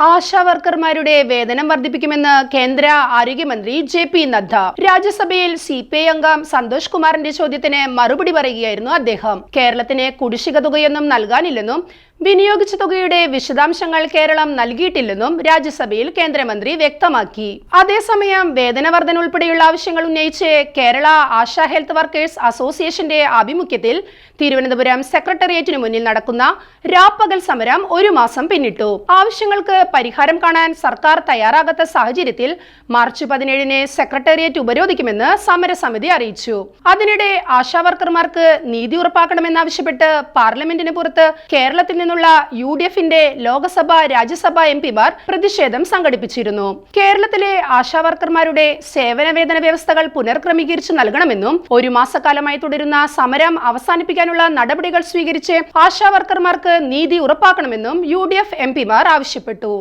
ആശാവർക്കർമാരുടെ വേതനം വർദ്ധിപ്പിക്കുമെന്ന് കേന്ദ്ര ആരോഗ്യമന്ത്രി ജെ.പി. നദ്ദ. രാജ്യസഭയിൽ CPI അംഗം സന്തോഷ് കുമാറിന്റെ ചോദ്യത്തിന് മറുപടി പറയുകയായിരുന്നു അദ്ദേഹം. കേരളത്തിന് കുടിശ്ശിക തുകയൊന്നും നൽകാനില്ലെന്നും വിനിയോഗിച്ച തുകയുടെ വിശദാംശങ്ങൾ കേരളം നൽകിയിട്ടില്ലെന്നും രാജ്യസഭയിൽ കേന്ദ്രമന്ത്രി വ്യക്തമാക്കി. അതേസമയം വേതന വർധന ഉൾപ്പെടെയുള്ള ആവശ്യങ്ങൾ ഉന്നയിച്ച് കേരള ആശാ ഹെൽത്ത് വർക്കേഴ്സ് അസോസിയേഷന്റെ ആഭിമുഖ്യത്തിൽ തിരുവനന്തപുരം സെക്രട്ടേറിയറ്റിനു മുന്നിൽ നടക്കുന്ന രാപ്പകൽ സമരം 1 മാസം പിന്നിട്ടു. ആവശ്യങ്ങൾക്ക് പരിഹാരം കാണാൻ സർക്കാർ തയ്യാറാകാത്ത സാഹചര്യത്തിൽ മാർച്ച് 17-ന് സെക്രട്ടേറിയറ്റ് ഉപരോധിക്കുമെന്ന് സമരസമിതി അറിയിച്ചു. അതിനിടെ ആശാവർക്കർമാർക്ക് നീതി ഉറപ്പാക്കണമെന്നാവശ്യപ്പെട്ട് പാർലമെന്റിന് പുറത്ത് കേരളത്തിൽ നിന്നുള്ള UDFന്റെ ലോകസഭ രാജ്യസഭ MP-മാർ പ്രതിഷേധം സംഘടിപ്പിച്ചിരുന്നു. കേരളത്തിലെ ആശാവർക്കർമാരുടെ സേവന വേതന വ്യവസ്ഥകൾ പുനർക്രമീകരിച്ചു നൽകണമെന്നും 1 മാസക്കാലമായി തുടരുന്ന സമരം അവസാനിപ്പിക്കാനുള്ള നടപടികൾ സ്വീകരിച്ച് ആശാവർക്കർമാർക്ക് നീതി ഉറപ്പാക്കണമെന്നും UDF MP-മാർ ആവശ്യപ്പെട്ടു.